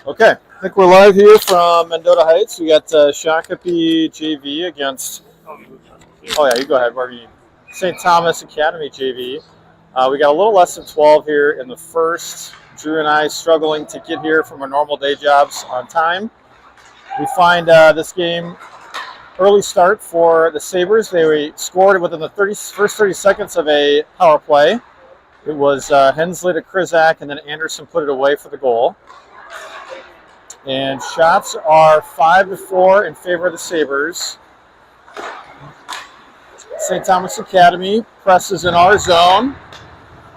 Okay, I think we're live here from Mendota Heights. We got Shakopee JV against, oh yeah, you go ahead, wherever you need. St. Thomas Academy JV. We got a little less than 12 here in the first. Drew and I struggling to get here from our normal day jobs on time. We find this game early start for the Sabres. They scored within the first 30 seconds of a power play. It was Hensley to Krizak, and then Anderson put it away for the goal. And shots are 5-4 in favor of the Sabres. St. Thomas Academy presses in our zone.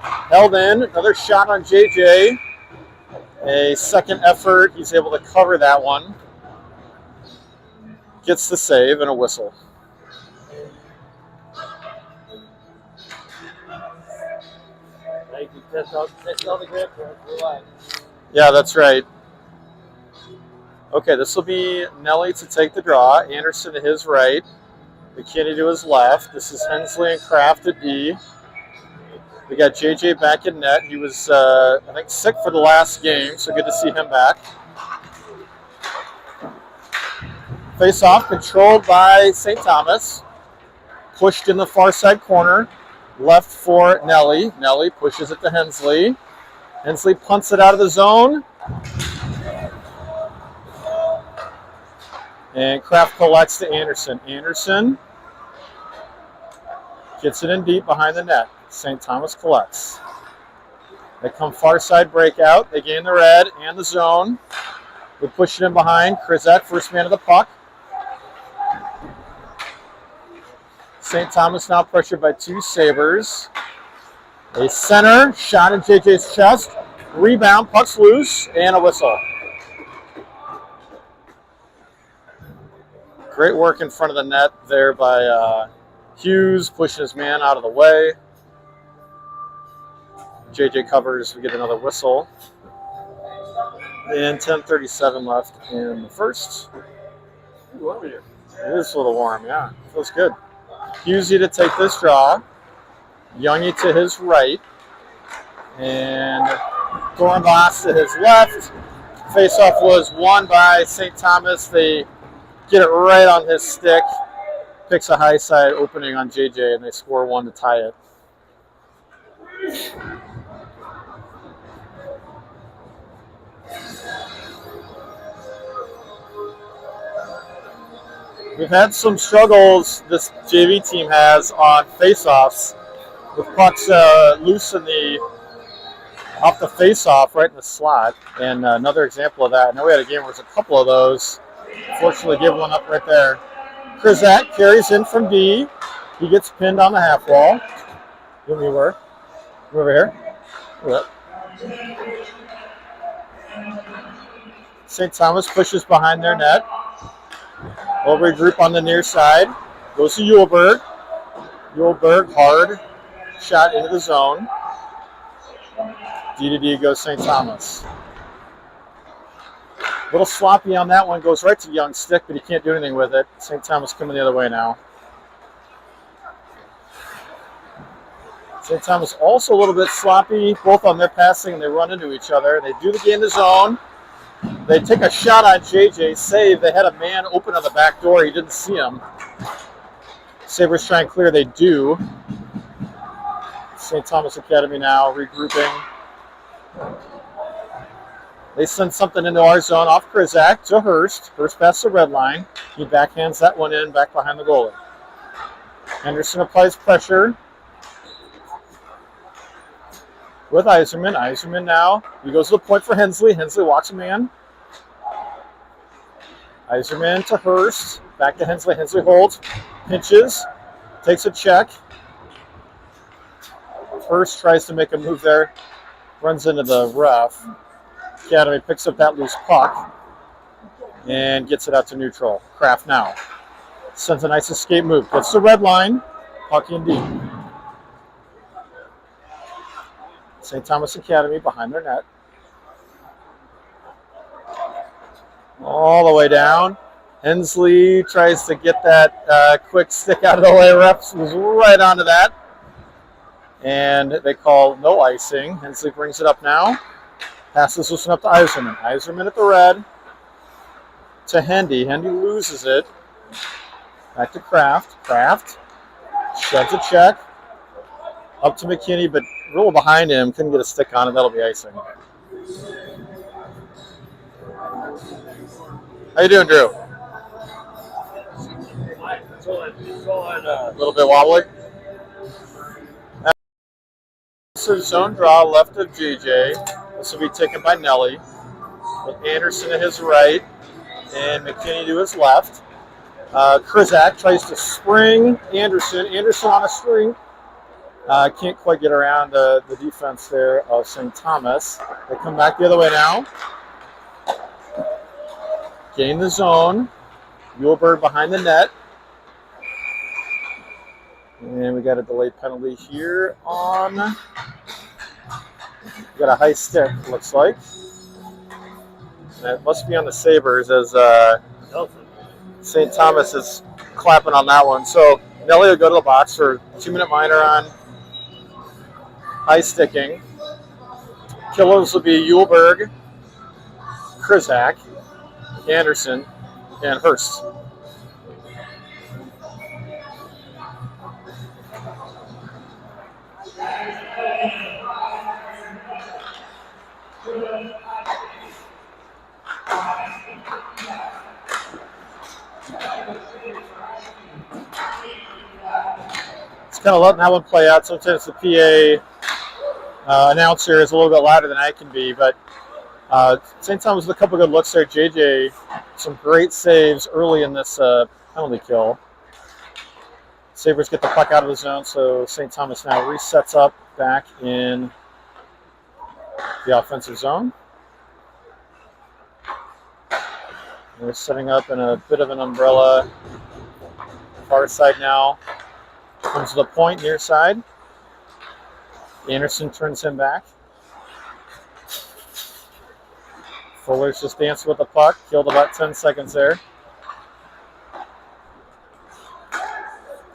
Held in. Another shot on JJ. A second effort. He's able to cover that one. Gets the save and a whistle. Yeah, that's right. Okay, this will be Nelly to take the draw. Anderson to his right. McKinney to his left. This is Hensley and Kraft at D. We got JJ back in net. He was, I think, sick for the last game, so good to see him back. Face-off controlled by St. Thomas. Pushed in the far side corner. Left for Nelly. Nelly pushes it to Hensley. Hensley punts it out of the zone. And Kraft collects to Anderson. Anderson gets it in deep behind the net. St. Thomas collects. They come far side breakout. They gain the red and the zone. We push it in behind. Krizak, first man of the puck. St. Thomas now pressured by two Sabres. A center, shot in JJ's chest. Rebound, puck's loose, and a whistle. Great work in front of the net there by Hughes, pushing his man out of the way. JJ covers, we get another whistle. And 10:37 left in the first. It is a little warm, yeah. Feels good. Hughesy to take this draw. Youngie to his right. And Dornbos to his left. Face-off was won by St. Thomas. They get it right on his stick. Picks a high side opening on JJ, and they score one to tie it. We've had some struggles this JV team has on face-offs with pucks loose in off the face-off right in the slot. And another example of that, I know we had a game where there's a couple of those. Fortunately, give one up right there. Krizak carries in from D. He gets pinned on the half wall. Here we were. Over here. Look at that. St. Thomas pushes behind their net. We'll regroup on the near side. Goes to Uhlberg. Uhlberg, hard shot into the zone. D to D goes St. Thomas. A little sloppy on that one. Goes right to Young's stick, but he can't do anything with it. St. Thomas coming the other way now. St. Thomas also a little bit sloppy, both on their passing, and they run into each other. They do get in the zone. They take a shot on JJ, save. They had a man open on the back door. He didn't see him. Sabres try and clear. They do. St. Thomas Academy now regrouping. They send something into our zone off Krizak to Hurst. Hurst past the red line. He backhands that one in back behind the goalie. Henderson applies pressure with Yzerman. Yzerman now. He goes to the point for Hensley. Hensley walks a man. Yzerman to Hurst. Back to Hensley. Hensley holds. Pinches. Takes a check. Hurst tries to make a move there. Runs into the ref. Academy picks up that loose puck and gets it out to neutral. Kraft now. Sends a nice escape move. Gets the red line. Puck in deep. St. Thomas Academy behind their net. All the way down. Hensley tries to get that quick stick out of the way. Refs was right onto that. And they call no icing. Hensley brings it up now. Passes this one up to Iserman. Iserman at the red. To Hendy. Hendy loses it. Back to Kraft. Kraft sheds a check. Up to McKinney, but a little behind him. Couldn't get a stick on it. That'll be icing. How you doing, Drew? A little bit wobbly. So zone draw left of JJ. This will be taken by Nelly. With Anderson to his right and McKinney to his left. Krizak tries to spring Anderson. Anderson on a string. Can't quite get around the defense there of St. Thomas. They come back the other way now. Gain the zone. Muehlberg behind the net. And we got a delayed penalty here on. We got a high stick, looks like. And it must be on the Sabres as St. Thomas is clapping on that one. So Nelly will go to the box for 2-minute minor on high sticking. Killers will be Muehlberg, Krizak, Anderson, and Hurst. It's kind of letting that one play out. Sometimes the PA announcer is a little bit louder than I can be, but St. Thomas with a couple good looks there. JJ, some great saves early in this penalty kill. Sabres get the puck out of the zone, so St. Thomas now resets up back in the offensive zone. They're setting up in a bit of an umbrella. Far side now. Comes to the point, near side. Anderson turns him back. Fuller's just dancing with the puck. Killed about 10 seconds there.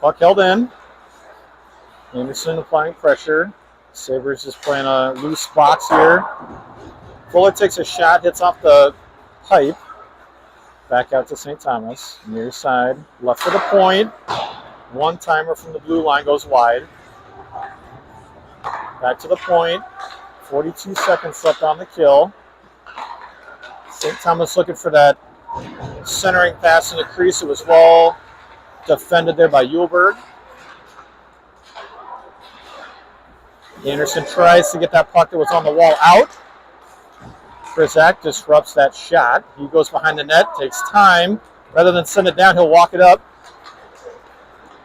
Puck held in. Anderson applying pressure. Sabres just playing a loose box here. Fuller takes a shot, hits off the pipe. Back out to St. Thomas. Near side. Left of the point. One-timer from the blue line goes wide. Back to the point. 42 seconds left on the kill. St. Thomas looking for that centering pass in the crease. It was well defended there by Muehlberg. Anderson tries to get that puck that was on the wall out. Krizak disrupts that shot. He goes behind the net, takes time. Rather than send it down, he'll walk it up.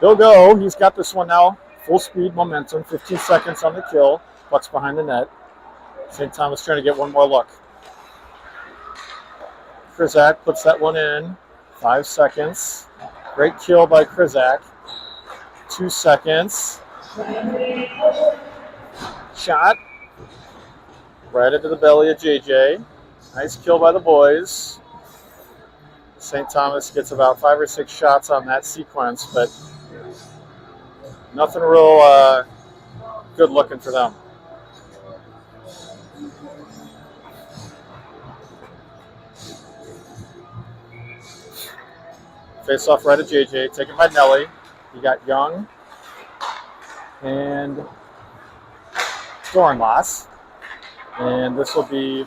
He'll go. He's got this one now. Full speed momentum. 15 seconds on the kill. Puck's behind the net. St. Thomas trying to get one more look. Krizak puts that one in. 5 seconds. Great kill by Krizak. 2 seconds. Shot. Right into the belly of JJ. Nice kill by the boys. St. Thomas gets about 5 or 6 shots on that sequence, but nothing real good looking for them. Face off right at JJ, taken by Nelly. You got Young and Dornbos. And this will be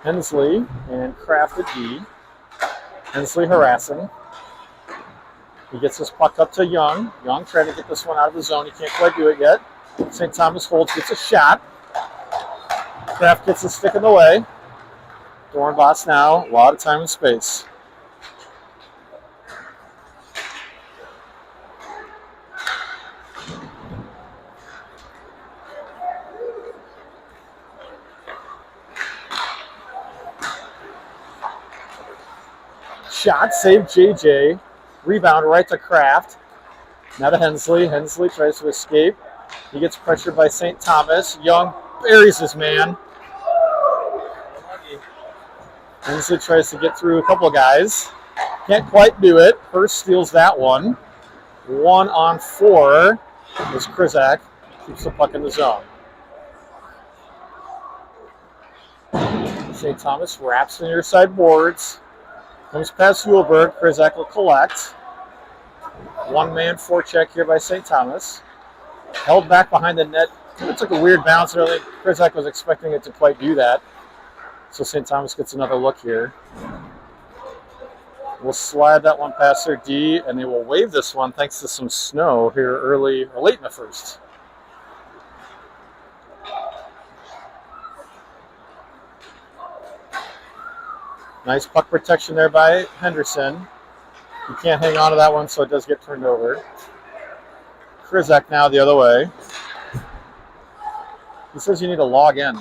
Hensley and Kraft at D. Hensley harassing. He gets this puck up to Young. Young trying to get this one out of the zone. He can't quite do it yet. St. Thomas holds, gets a shot. Kraft gets a stick in the way. Dornbos now, a lot of time and space. Shot, saved JJ. Rebound right to Kraft. Now to Hensley. Hensley tries to escape. He gets pressured by St. Thomas. Young buries his man. Hensley tries to get through a couple of guys. Can't quite do it. Hurst steals that one. 1 on 4 is Krizak. Keeps the puck in the zone. St. Thomas wraps the near side boards. Comes past Hulberg. Krizak will collect. One-man forecheck here by St. Thomas. Held back behind the net. It took a weird bounce. I think Krizak was expecting it to quite do that. So St. Thomas gets another look here. We'll slide that one past their D, and they will wave this one thanks to some snow here early or late in the first. Nice puck protection there by Henderson. You can't hang on to that one, so it does get turned over. Krizak now the other way. He says you need to log in.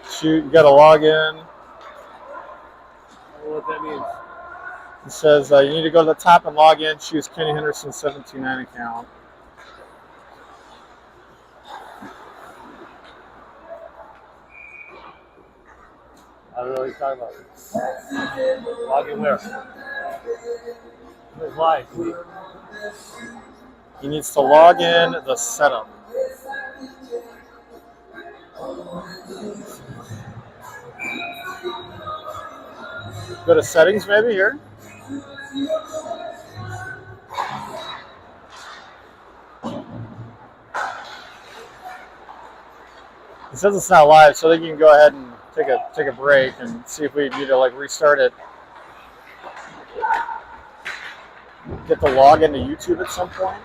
Shoot, you got to log in. I don't know what that means. It says you need to go to the top and log in. Choose Kenny Henderson 729 account. I don't know what you're talking about. Log in where? Where's live? He needs to log in the setup. Go to settings maybe here. It says it's not live, so I think you can go ahead and take a break and see if we need to like restart it. Get the log into YouTube at some point.